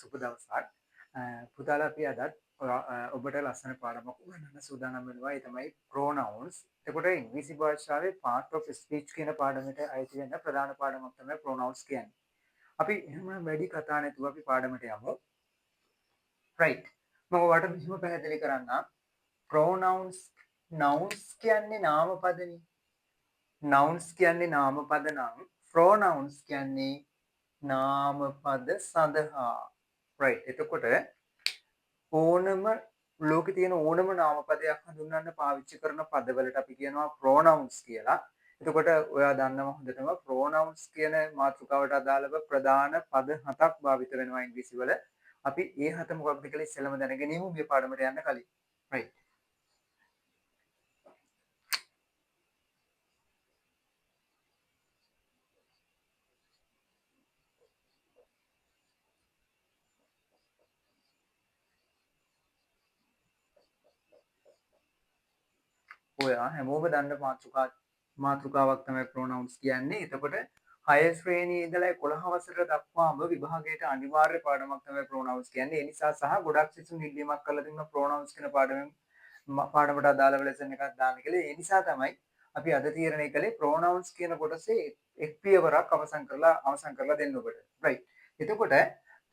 සුබ දවසක්. පුතාලා අපි අදත් ඔබට ලස්සන පාඩමක් උගන්වන්න සූදානම් වෙනවා. ඒ තමයි pronouns. එතකොට ඉංග්‍රීසි භාෂාවේ part of speech කියන පාඩමට අයිති වෙන ප්‍රධාන පාඩමක් තමයි pronouns කියන්නේ. අපි එහෙම වැඩි කතා නැතුව අපි පාඩමට යමු. right. මම ඔයාලට මෙහෙම පැහැදිලි කරන්නම්. pronouns nouns කියන්නේ නාමපදනේ. nouns කියන්නේ නාමපද නම් pronouns කියන්නේ නාමපද සඳහා. right. එතකොට ඕනම ලෝකේ තියෙන ඕනම නාමපදයක් හඳුන්වන්න පාවිච්චි කරන පදවලට අපි කියනවා pronouns කියලා. එතකොට ඔයා දන්නවා හොඳටම pronouns කියන මාතෘකාවට අදාළව ප්‍රධාන පද 7ක් භාවිත වෙනවා ඉංග්‍රීසි වල. අපි ඒ 7 මොකක්ද කියලා ඉස්සෙල්ලම දැනගෙන ඉමු මේ පාඩමට යන්න කලින්. right. ඔයා හැමෝම දන්න මාතෘකාවක් තමයි pronouns කියන්නේ. එතකොට 6 ශ්‍රේණියේ ඉඳලා 11 වසර දක්වාම විභාගයට අනිවාර්ය පාඩමක් තමයි pronouns කියන්නේ. ඒ නිසා සහ ගොඩක් සිසුන් ඉල්ලීමක් කරලා තිබුණා pronouns කියන පාඩමට අදාළව ලෙසන් එකක් දාන්න කියලා. ඒ නිසා තමයි අපි අද තීරණය කළේ pronouns කියන කොටසේ එක් පියවරක් අවසන් කරලා දෙන්න ඔබට. right. එතකොට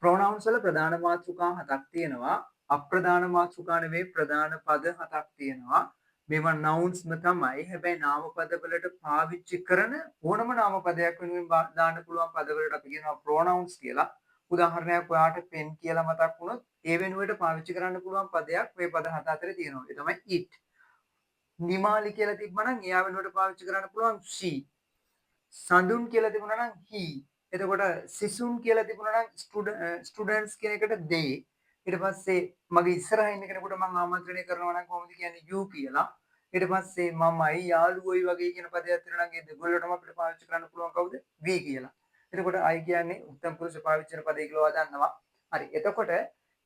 pronouns වල ප්‍රධාන මාතෘකා 7ක් තියෙනවා. අප්‍රධාන මාතෘකා නෙවෙයි ප්‍රධාන පද 7ක් තියෙනවා. මේවා nounsම තමයි. හැබැයි නාමපද වලට පාවිච්චි කරන ඕනම නාමපදයක් වෙනුවෙන් දාන්න පුළුවන් පද වලට අපි කියනවා pronouns කියලා. උදාහරණයක් ඔයාට pen කියලා මතක් වුණොත් ඒ වෙනුවට පාවිච්චි කරන්න පුළුවන් පදයක් මේ පද හත අතරේ තියෙනවා. ඒ තමයි it. නිමාලි කියලා තිබ්බනම් එයා වෙනුවට පාවිච්චි කරන්න පුළුවන් she. සඳුන් කියලා තිබුණා නම් he. එතකොට සිසුන් කියලා තිබුණා නම් students කියන එකට they. ඊට පස්සේ මගේ ඉස්සරහින් ඉන්න කෙනෙකුට මම ආමන්ත්‍රණය කරනවා නම් කොහොමද කියන්නේ you කියලා. ඊට පස්සේ මමයි යාළුවෝයි වගේ කියන පදයක් තියෙනවා නම් ඒ දෙගොල්ලටම අපිට පාවිච්චි කරන්න පුළුවන් කවුද? we කියලා. එතකොට I කියන්නේ උත්තම පුරුෂ පාවිච්චි කරන පදේ කියලා දන්නවා. හරි. එතකොට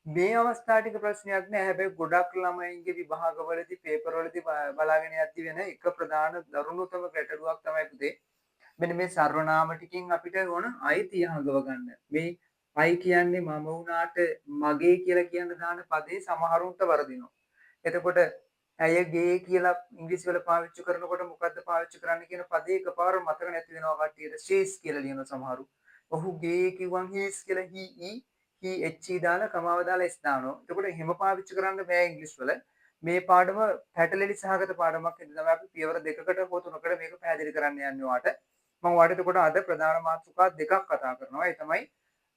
මේ අවස්ථාව ටික ප්‍රශ්නයක් නෑ. හැබැයි ගොඩක් ළමයින්ගේ විභාගවලදී පේපර් වලදී බලාගෙන යද්දි වෙන එක ප්‍රධාන දරුණුතම ගැටලුවක් තමයි පුතේ. මෙන්න මේ සර්වනාම ටිකෙන් අපිට ඕන අයිතිය හංගව ගන්න. මේ I කියන්නේ මම වුණාට මගේ කියලා කියන දාන පදේ සමහරුන්ට වරදිනවා. එතකොට ඇයගේ කියලා ඉංග්‍රීසි වල පාවිච්චි කරනකොට මොකද්ද පාවිච්චි කරන්න කියන පදේ එකපාර මතක නැති වෙනවා කට්ටියට. she's කියලා ලියන සමහරු. ඔහුගේ කිව්වන් his කියලා he දාලා කමාව දාලා s දානවා. එතකොට එහෙම පාවිච්චි කරන්න බෑ ඉංග්‍රීසි වල. මේ පාඩම පැටලෙලි සහගත පාඩමක් හින්දා තමයි අපි පියවර දෙකකට හෝ තුනකට මේක පැහැදිලි කරන්න යන්නේ ඔයාලට. මම ඔයාලට එතකොට අද ප්‍රධාන මාතෘකා දෙකක් කතා කරනවා. ඒ තමයි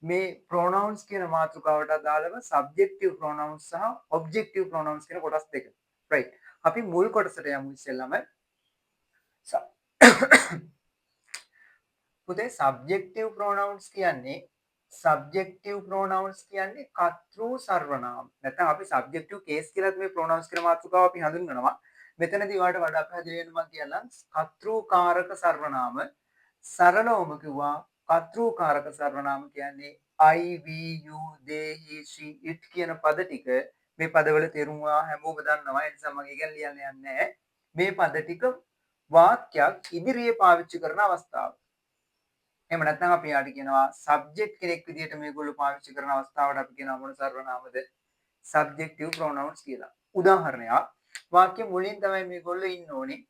මේ pronouns කියන මාතෘකාවට අදාළව subjective pronouns සහ objective pronouns කියන කොටස් දෙක. right. අපි මුල් කොටසට යමු ඉස්සෙල්ලාම. පුතේ subjective pronouns කියන්නේ කර්තෘ සර්වනාම. නැත්නම් අපි subjective case කියලාත් මේ pronouns කියන මාතෘකාව අපි හඳුන්වනවා. මෙතනදී ඔයාලට වඩා පැහැදිලි වෙන්න මම කියන්නම් කර්තෘකාරක සර්වනාම. සරලවම කිව්වා කර්තෘකාරක සර්වනාම කියන්නේ I, we, you, they, he, she, it කියන පද ටික මේ පදවල තේරුම හැමෝම දන්නවා. ඒ නිසා මම ඒක ලියන්න යන්නේ නැහැ. මේ පද ටික වාක්‍යයක් ඉදිරියේ පාවිච්චි කරන අවස්ථාව. එහෙම නැත්නම් අපි යාට කියනවා සබ්ජෙක්ට් කෙනෙක් විදිහට මේගොල්ලෝ පාවිච්චි කරන අවස්ථාවට අපි කියනවා මොන සර්වනාමද? සබ්ජෙක්ටිව් ප්‍රොනවුන්ස් කියලා. උදාහරණයක් වාක්‍ය මුලින් තමයි මේගොල්ලෝ ඉන්න ඕනේ.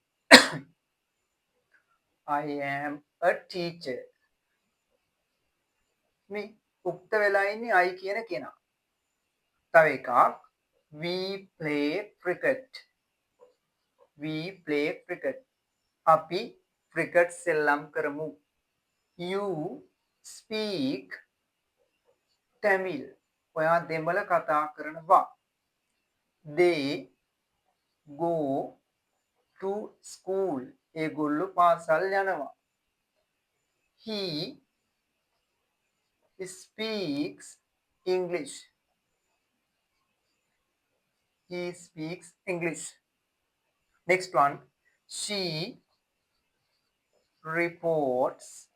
I am a teacher. මේ උක්ත වෙලා ඉන්නේ I කියන කෙනා. තව එකක් we play cricket. අපි ක්‍රිකට් සෙල්ලම් කරමු. You speak Tamil. ඔයා දෙමළ කතා කරනවා. They go to school. ඒගොල්ලෝ පාසල් යනවා. He speaks English. Next one. She reports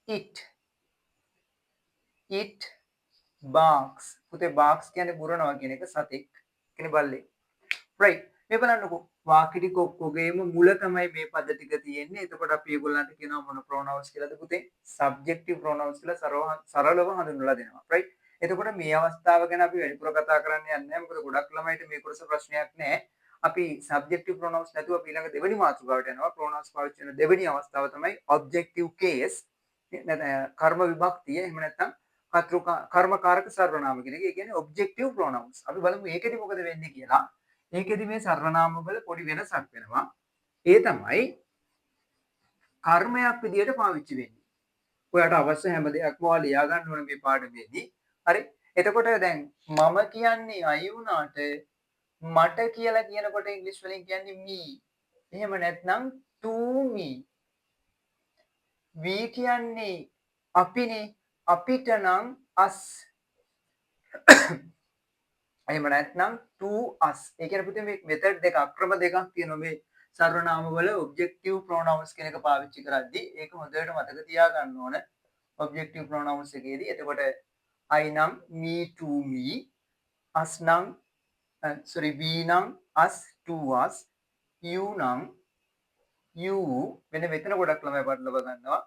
it. It barks. පුතේ barks කියන්නේ බුරනවා කියන එක සතෙක්. කියන්නේ බල්ලෙක්. right. මේ බලන්නකෝ. වාක්‍ය ටික ඔක්කොගේම මුල තමයි මේ පද ටික තියෙන්නේ. එතකොට අපි ඒගොල්ලන්ට කියනවා මොන pronouns කියලාද පුතේ? subjective pronouns කියලා සරලව හඳුන්වලා දෙනවා. right? එතකොට මේ අවස්ථාව ගැන අපි වැඩිපුර කතා කරන්න යන්නේ නැහැ. මොකද ගොඩක් ළමයිට මේ කොටස ප්‍රශ්නයක් නැහැ. අපි subjective pronouns නැතුව අපි ඊළඟ දෙවෙනි මාතෘකාවට යනවා. pronouns පාවිච්චි කරන දෙවෙනි අවස්ථාව තමයි objective case. කර්ම විභක්තිය. එහෙම නැත්නම් කර්මකාරක සර්වනාම කියන එක. ඒ කියන්නේ objective pronouns. අපි බලමු ඒකෙදි මොකද වෙන්නේ කියලා. ඒකෙදි මේ සර්වනාම වල පොඩි වෙනසක් වෙනවා. ඒ තමයි කර්මයක් විදියට පාවිච්චි වෙන්නේ. ඔයාලට අවශ්‍ය හැම දෙයක්ම ඔයාලා ලියා ගන්න ඕනේ මේ පාඩමේදී. හරි? එතකොට දැන් මම කියන්නේ අය වුණාට මට කියලා කියනකොට ඉංග්‍රීසි වලින් කියන්නේ me. එහෙම නැත්නම් to me. we කියන්නේ අපිනේ. අපිට නම් us. එහෙම නැත්නම් to us. ඒ කියන්නේ පුතේ මේ මෙතඩ් දෙකක් ක්‍රම දෙකක් තියෙනවා මේ සර්වනාම වල objective pronouns කියන එක පාවිච්චි කරද්දී. ඒක හොඳට මතක තියාගන්න ඕන. objective pronouns එකේදී. එතකොට I නම් me to me, us නම් we නම් us to us, you නම් you මෙන්න මෙතන ගොඩක් ළමයි පටලව ගන්නවා.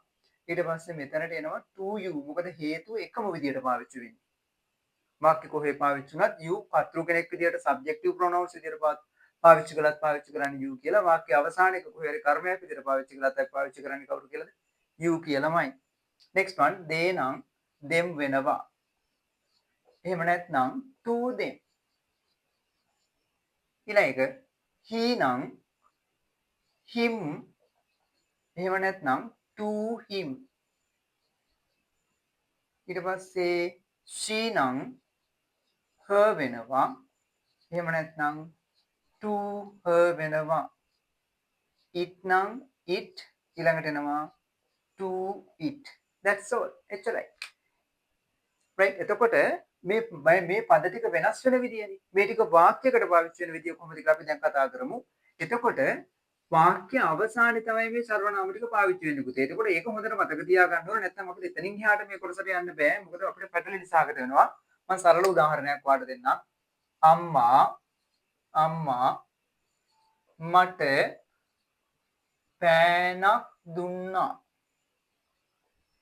ඊට පස්සේ මෙතනට එනවා to you. මොකද හේතුව එකම විදියට පාවිච්චි වෙන්නේ. වාක්‍ය කොහේ පාවිච්චි වුණත් you කර්තෘ කෙනෙක් විදියට subjective pronouns විදියට පාවිච්චි කළත් පාවිච්චි කරන්නේ you කියලා. වාක්‍ය අවසානයේක කොහේ හරි කර්මයක් විදියට පාවිච්චි කළත් පාවිච්චි කරන්නේ කවුරු කියලාද? you කියලාමයි. next one they නම් them වෙනවා. එහෙම නැත්නම් to them. ඊළඟ එක he නම් him. එහෙම නැත්නම් to him. ඊට පස්සේ she නම් her වෙනවා. එහෙම නැත්නම් to her වෙනවා. it නම් it ඊළඟට එනවා to it. that's all. එච්චරයි. right? එතකොට මේ පද ටික වෙනස් වෙන විදියනේ. මේ ටික වාක්‍යයකට පාවිච්චි වෙන විදිය කොහොමද කියලා අපි දැන් කතා කරමු. එතකොට වාක්‍ය අවසානයේ තමයි මේ සර්වනාම ටික පාවිච්චි වෙන්නේ පුතේ. එතකොට ඒක හොඳට මතක තියාගන්න ඕනේ. නැත්නම් අපිට එතනින් එහාට මේ කොටසට යන්න බෑ. මොකද අපිට පැටලෙන සාගත වෙනවා. මම සරල උදාහරණයක් වාට දෙන්නම්. අම්මා මට පෑනක් දුන්නා.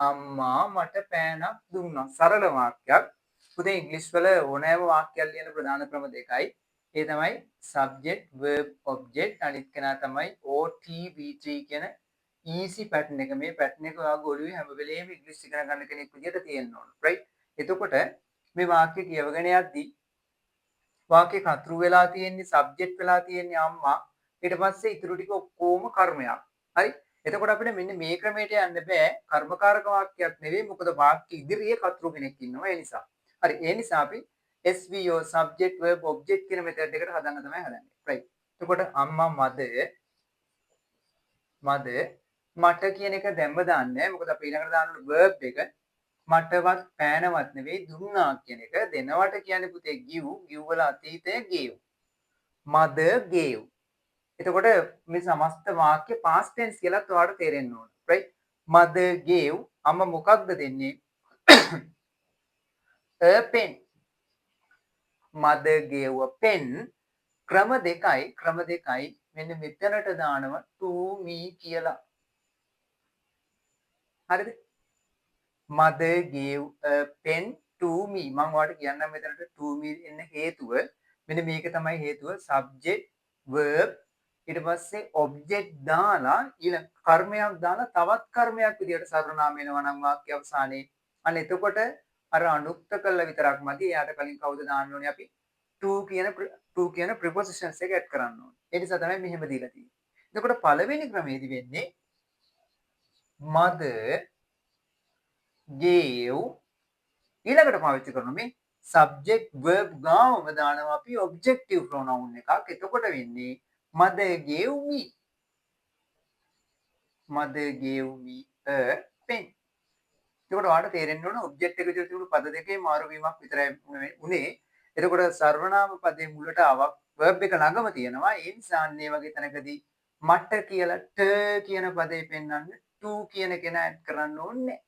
අම්මා මට පෑනක් දුන්නා. සරල වාක්‍යයක්. පුතේ ඉංග්‍රීසි වල ඕනෑම වාක්‍යයක් ලියන ප්‍රධාන ක්‍රම දෙකයි. ඒ තමයි subject verb object අනිත් කෙනා තමයි OTVT කියන easy pattern එක. මේ pattern එක ඔයාගේ ඔළුවේ හැම වෙලේම ඉංග්‍රීසි ඉගෙන ගන්න කෙනෙක් විදිහට තියෙන්න ඕන. right? එතකොට මේ වාක්‍ය කියවගෙන යද්දී වාක්‍ය කර්තෘ වෙලා තියෙන්නේ subject වෙලා තියෙන්නේ අම්මා. ඊට පස්සේ ඉතුරු ටික ඔක්කොම කර්මයක්. හරි? එතකොට අපිට මෙන්න මේ ක්‍රමයට යන්න බෑ. කර්මකාරක වාක්‍යයක් නෙවෙයි. මොකද වාක්‍ය ඉදිරියේ කර්තෘ කෙනෙක් ඉන්නවා. ඒ නිසා. හරි. ඒ නිසා අපි SVO subject verb object කියන මෙතඩ් එකට හදන්න තමයි හදන්නේ. right. එතකොට අම්මා මට කියන එක දැම්ම දාන්නේ. මොකද අපි ඊළඟට දාන්න verb එක මටවත් පෑනවත් නෙවෙයි දුන්නා කියන එක. දෙනවට කියන්නේ පුතේ give වල අතීතය gave. mother gave. එතකොට මේ සමස්ත වාක්‍ය past tense කියලාත් ඔයාලට තේරෙන්න ඕන. right. mother gave අම්මා මොකක්ද දෙන්නේ? a pen. mother gave a pen. ක්‍රම දෙකයි මෙන්න මෙතනට දානවා to me කියලා. හරිද? mother gave a pen to me. මම ඔයාලට කියන්නම් මෙතනට to me එන්න හේතුව. මෙන්න මේක තමයි හේතුව. subject verb ඊට පස්සේ object දාලා ඊළඟ කර්මයක් දාලා තවත් කර්මයක් විදියට සර්වනාම වෙනවා නම් වාක්‍ය අවසානයේ. අන්න එතකොට අර අනුක්ත කළා විතරක් මදි. එයාට කලින් කවුද දාන්න ඕනේ අපි? to කියන prepositions එක add කරන්න ඕනේ. ඒ නිසා තමයි මෙහෙම දීලා තියෙන්නේ. එතකොට පළවෙනි ක්‍රමයේදී වෙන්නේ mother gave ඊළඟට පාවිච්චි කරන මේ subject verb ගාවම දානවා අපි objective pronoun එකක්. එතකොට වෙන්නේ mother gave me a pen. එතකොට ඔයාලට තේරෙන්න ඕන object එක විතර තිබුණු පද දෙකේ මාරු වීමක් විතරයි උනේ. එතකොට සර්වනාම පදේ මුලට ආවක් verb එක ළඟම තියෙනවා. ඒ නිසා මේ වගේ තැනකදී මට කියලා ට කියන පදේ පෙන්වන්න to කියන කෙනා add කරන්න ඕනේ.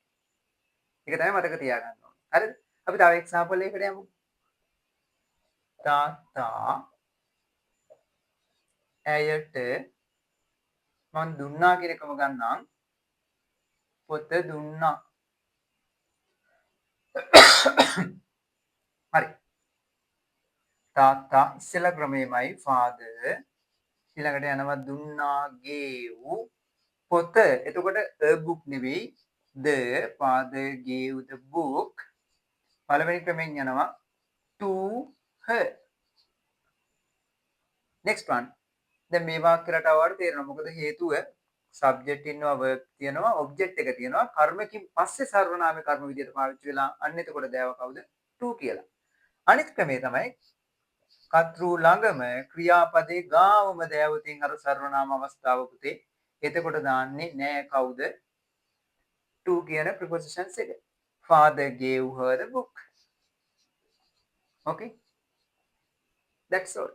ඒක තමයි මතක තියාගන්න ඕනේ. හරිද? අපි තව එක්සැම්පල් එකකට යමු. තාත්තා ඇයට මං දුන්නා කියන එකම ගන්නම්. පොත දුන්නා. හරි. තාත්තා ඉස්සෙල්ලා ක්‍රමෙමයි father ඊළඟට යනවා දුන්නා gave පොත. එතකොට a book නෙවෙයි the father gave the book. පළවෙනි ක්‍රමෙන් යනවා to her. next one. දැන් මේ වාක්‍ය රටාවට තේරෙනවා මොකද හේතුව subject ඉන්නවා verb තියෙනවා object එක තියෙනවා කර්මකින් පස්සේ සර්වනාම කර්ම විදියට පාවිච්චි වෙලා අන්න එතකොට දෑව කවුද to කියලා. අනිත් ක්‍රමේ තමයි කතෘ ළඟම ක්‍රියාපදේ ගාවම දෑවතින් අර සර්වනාම අවස්ථාව පුතේ. එතකොට දාන්නේ නෑ කවුද to කියන prepositions එක. father gave her the book. okay, that's all.